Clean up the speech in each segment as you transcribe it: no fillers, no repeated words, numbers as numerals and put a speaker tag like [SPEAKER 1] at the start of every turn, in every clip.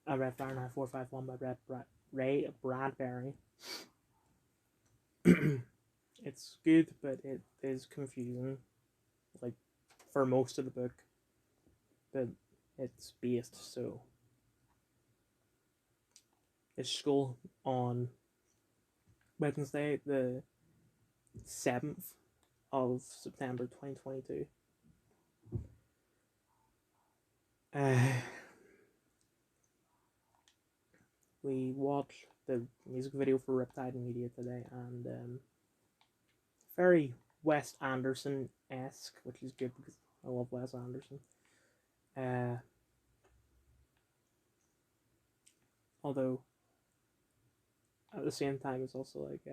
[SPEAKER 1] I read Fahrenheit 451 by Ray Bradbury. It's good, but it is confusing, like, for most of the book that it's based. So it's school on Wednesday, the 7th of September 2022. We watched the music video for Riptide Media today, and very Wes Anderson-esque, which is good because I love Wes Anderson. Although at the same time, it's also like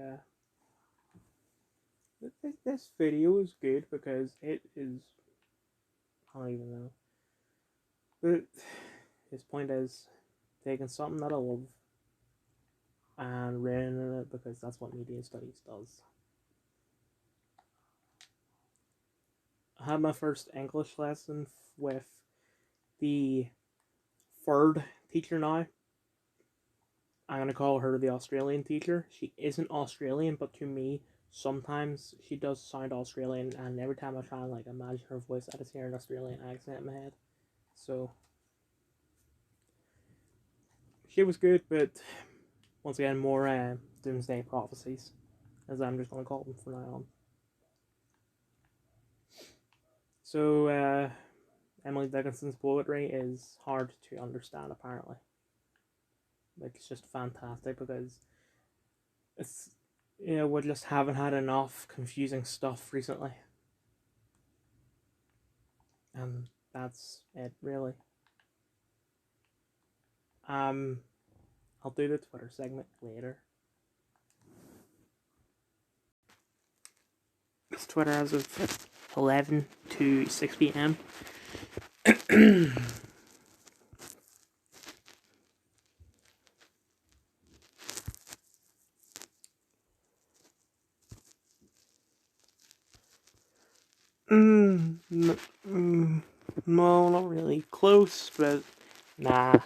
[SPEAKER 1] this video is good because it is, I don't even know, but his point is taking something that I love and ruining it because that's what media studies does. I had my first English lesson with the third teacher now. I'm going to call her the Australian teacher. She isn't Australian, but to me, sometimes she does sound Australian, and every time I try and like imagine her voice, I just hear an Australian accent in my head. So she was good, but once again, more doomsday prophecies, as I'm just going to call them from now on. So Emily Dickinson's poetry is hard to understand, apparently. Like, it's just fantastic because it's, we just haven't had enough confusing stuff recently. And that's it, really. I'll do the Twitter segment later. It's Twitter as of 11 to 6 p.m. No, not really. Close, but nah.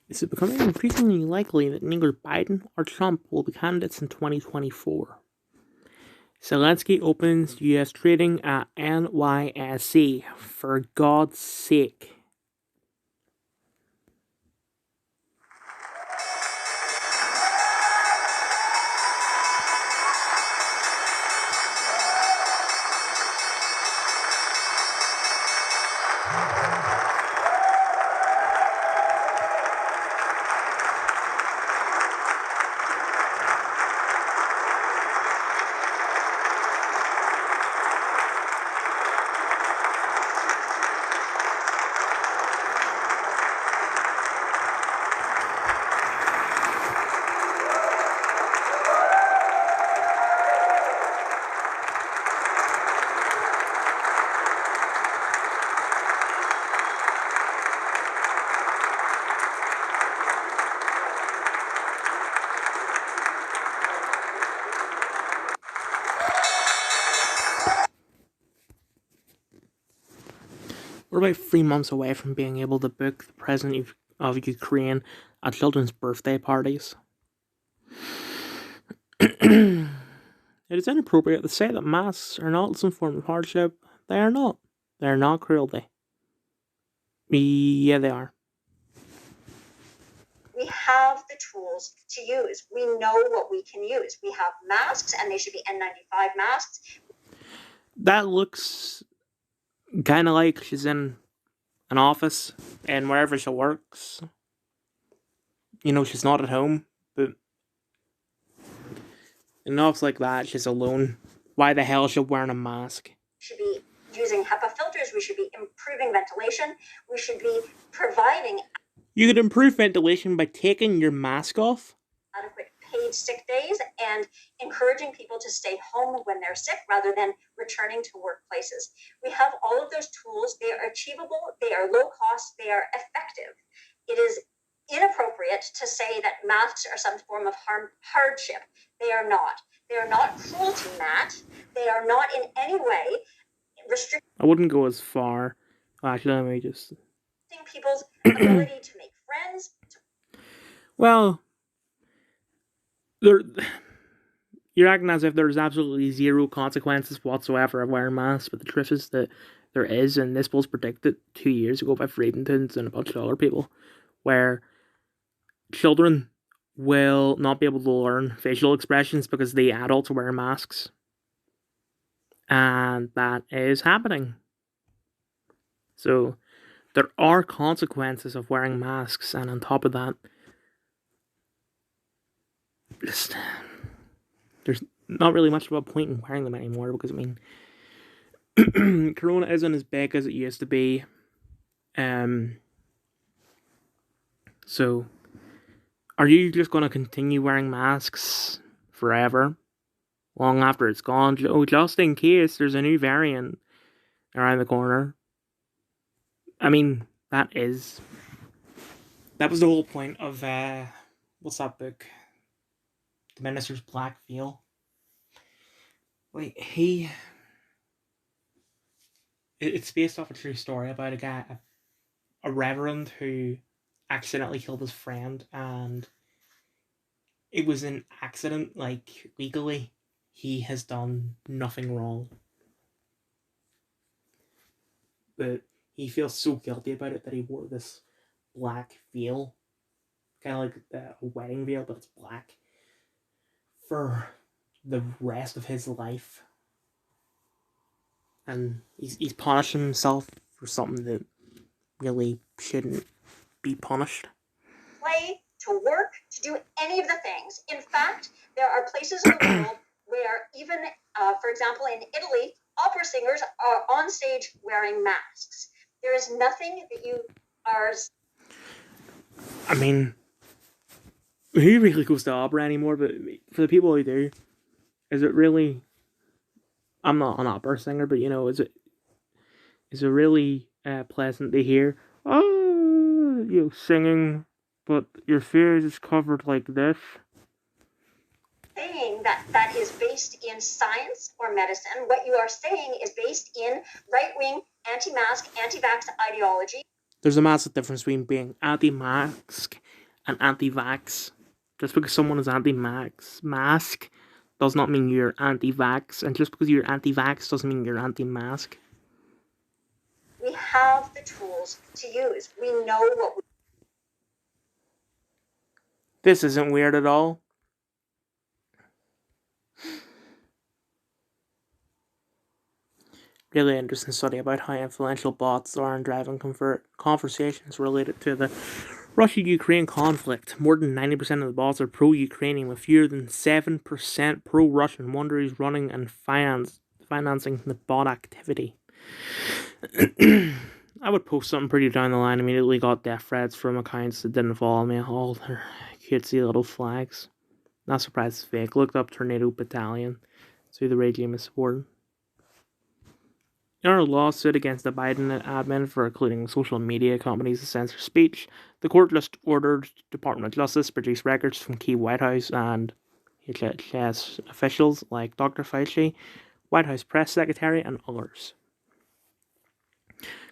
[SPEAKER 1] Is it becoming increasingly likely that neither Biden or Trump will be candidates in 2024? Zelensky opens U.S. trading at NYSE. For God's sake. We're about 3 months away from being able to book the president of Ukraine at children's birthday parties. It is inappropriate to say that masks are not some form of hardship. They are not. They are not cruelty. Yeah, they are.
[SPEAKER 2] We have the tools to use. We know what we can use. We have masks, and they should be N95 masks.
[SPEAKER 1] That looks kind of like she's in an office and wherever she works. She's not at home, but in an office like that, she's alone. Why the hell is she wearing a mask?
[SPEAKER 2] Should be using HEPA filters. We should be improving ventilation. We should be providing.
[SPEAKER 1] You could improve ventilation by taking your mask off.
[SPEAKER 2] Adequate paid sick days and encouraging people to stay home when they're sick rather than returning to workplaces. We have all of those tools. They are achievable. They are low cost. They are effective. It is inappropriate to say that masks are some form of hardship. They are not. They are not cruelty, Matt. They are not in any way restricting
[SPEAKER 1] I wouldn't go as far. Actually, let me just.
[SPEAKER 2] people's ability to make friends.
[SPEAKER 1] Well, there. You're acting as if there's absolutely zero consequences whatsoever of wearing masks, but the truth is that there is, and this was predicted 2 years ago by Friedentons and a bunch of other people, where children will not be able to learn facial expressions because the adults are wearing masks. And that is happening. So there are consequences of wearing masks, and on top of that, just there's not really much of a point in wearing them anymore, because I mean, Corona isn't as big as it used to be. So are you just going to continue wearing masks forever, long after it's gone? Oh, just in case there's a new variant around the corner. I mean, that was the whole point of what's that book? The Minister's Black Veil. Like, it's based off a true story about a guy, a reverend who accidentally killed his friend, and it was an accident. Like, legally, he has done nothing wrong, but he feels so guilty about it that he wore this black veil, kind of like a wedding veil, but it's black, for the rest of his life. And he's punishing himself for something that really shouldn't be punished.
[SPEAKER 2] Play, to work, to do any of the things. In fact, there are places in the world where even, for example, in Italy, opera singers are on stage wearing masks. There is nothing that you are...
[SPEAKER 1] I mean, who really goes to opera anymore? But for the people who do, is it really... I'm not an opera singer, but you know, is it really pleasant to hear? Oh, you singing, but your face is covered like this.
[SPEAKER 2] Saying that is based in science or medicine. What you are saying is based in right-wing, anti-mask, anti-vax ideology.
[SPEAKER 1] There's a massive difference between anti-mask and anti-vax. Just because someone is anti-mask does not mean you're anti-vax, and just because you're anti-vax doesn't mean you're anti-mask.
[SPEAKER 2] We have the tools to use. We know what we...
[SPEAKER 1] This isn't weird at all. Really interesting study about how influential bots are in driving conversations related to the Russia-Ukraine conflict. More than 90% of the bots are pro-Ukrainian, with fewer than 7% pro-Russian. Wonder who's running and financing the bot activity. I would post something pretty down the line, immediately got death threats from accounts that didn't follow me. All their cutesy little flags. Not surprised it's fake. Looked up Tornado Battalion. See the regime is supporting. In a lawsuit against the Biden admin for including social media companies to censor speech, the court just ordered Department of Justice produce records from key White House and HHS officials like Dr. Fauci, White House press secretary, and others.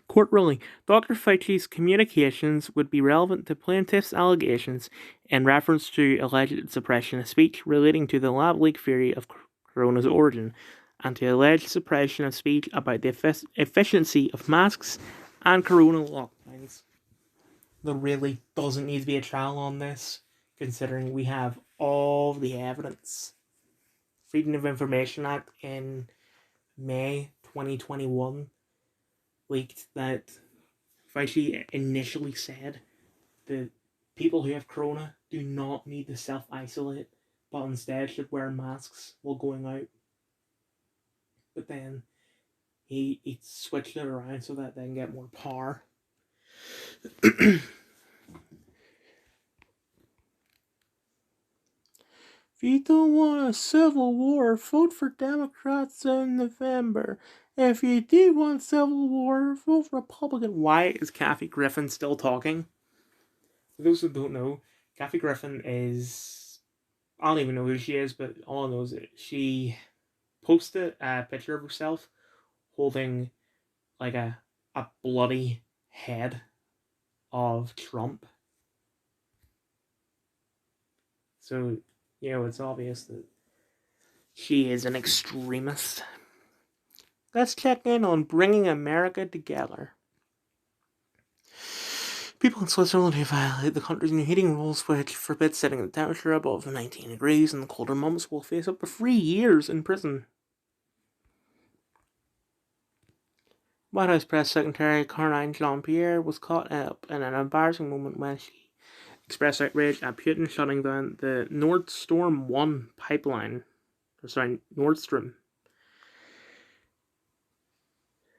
[SPEAKER 1] Court ruling: Dr. Fauci's communications would be relevant to plaintiff's allegations in reference to alleged suppression of speech relating to the lab leak theory of corona's origin, and to alleged suppression of speech about the efficiency of masks and corona lockdowns. There really doesn't need to be a trial on this, considering we have all the evidence. Freedom of Information Act in May 2021 leaked that Fauci initially said that people who have corona do not need to self-isolate, but instead should wear masks while going out. But then he switched it around so that they can get more power. If you don't want a civil war, vote for Democrats in November. If you do want civil war, vote Republican. Why is Kathy Griffin still talking? For those who don't know, Kathy Griffin is... I don't even know who she is, but all I know is that she posted a picture of herself holding like a bloody head of Trump. So, it's obvious that she is an extremist. Let's check in on bringing America together. People in Switzerland who violate the country's new heating rules, which forbid setting the temperature above 19 degrees in the colder months, will face up to 3 years in prison. White House Press Secretary Karine Jean-Pierre was caught up in an embarrassing moment when she expressed outrage at Putin shutting down the Nord Stream 1 pipeline. Nord Stream.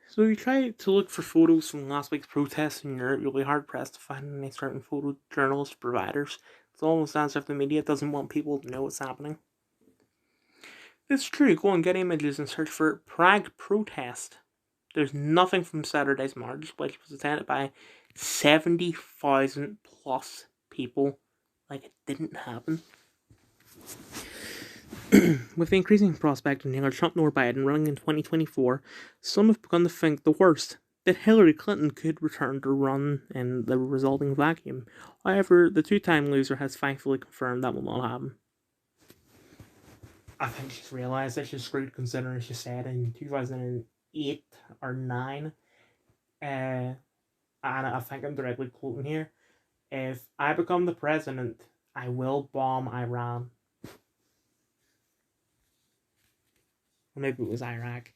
[SPEAKER 1] So if you try to look for photos from last week's protests in Europe, you'll be hard-pressed to find any certain photojournalist providers. It's almost as if the media doesn't want people to know what's happening. It's true, go and get images and search for Prague protest. There's nothing from Saturday's march, which was attended by 70,000 plus people. Like it didn't happen. With the increasing prospect of neither Trump nor Biden running in 2024, some have begun to think the worst, that Hillary Clinton could return to run in the resulting vacuum. However, the two-time loser has thankfully confirmed that will not happen. I think she's realised that she's screwed, considering she said in 2008 or 9, and I think I'm directly quoting here, "If I become the president, I will bomb Iran." Or maybe it was Iraq.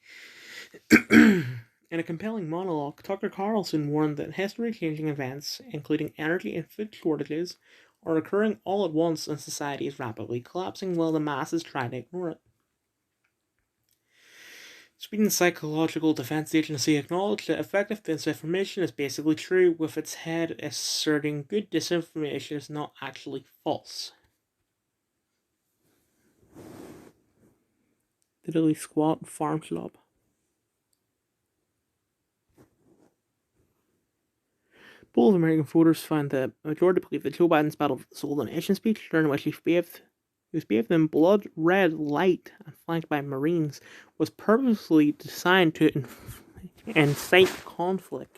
[SPEAKER 1] In a compelling monologue, Tucker Carlson warned that history-changing events, including energy and food shortages, are occurring all at once and society is rapidly collapsing while the masses try to ignore it. Sweden's Psychological Defense Agency acknowledged that effective disinformation is basically true, with its head asserting good disinformation is not actually false. Diddly squat farm slop. Poll of American voters found that a majority believe that Joe Biden's Battle of the Soul Nation speech, during which he bathed in blood red light and flanked by Marines, was purposely designed to incite conflict.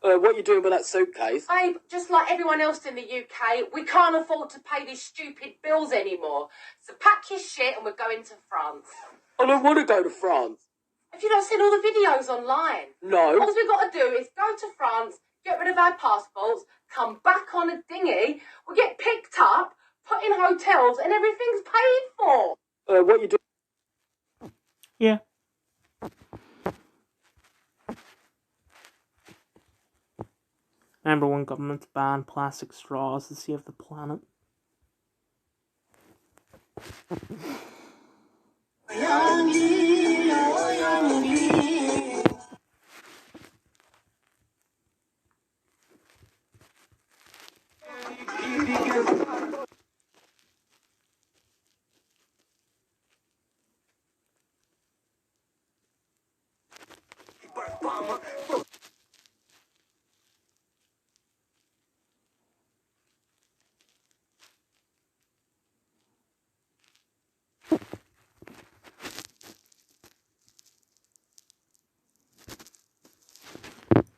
[SPEAKER 3] What you doing with that suitcase?
[SPEAKER 4] Babe, just like everyone else in the UK, we can't afford to pay these stupid bills anymore. So pack your shit and we're going to France.
[SPEAKER 3] I don't want to go to France.
[SPEAKER 4] Have you not seen all the videos online?
[SPEAKER 3] No.
[SPEAKER 4] All we've got to do is go to France, get rid of our passports, come back on a dinghy, we get picked up, put in hotels, and everything's paid for.
[SPEAKER 3] What you doing?
[SPEAKER 1] Yeah. Remember when governments banned plastic straws to save the planet?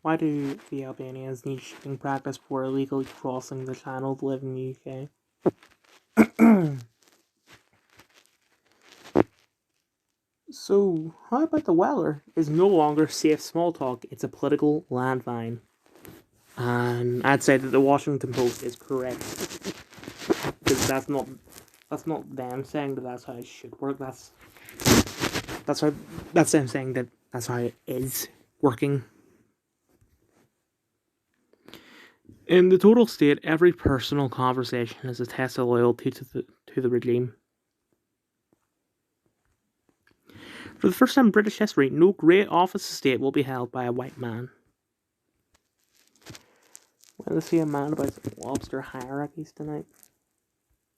[SPEAKER 1] Why do the Albanians need shipping practice before illegally crossing the channel to live in the UK? So, how about the weather? Is no longer safe small talk, it's a political landmine. And I'd say that the Washington Post is correct. Because that's not them saying that that's how it should work, that's them saying that that's how it is working. In the total state, every personal conversation is a test of loyalty to the regime. For the first time in British history, no great office of state will be held by a white man. Want to see a man about lobster hierarchies tonight?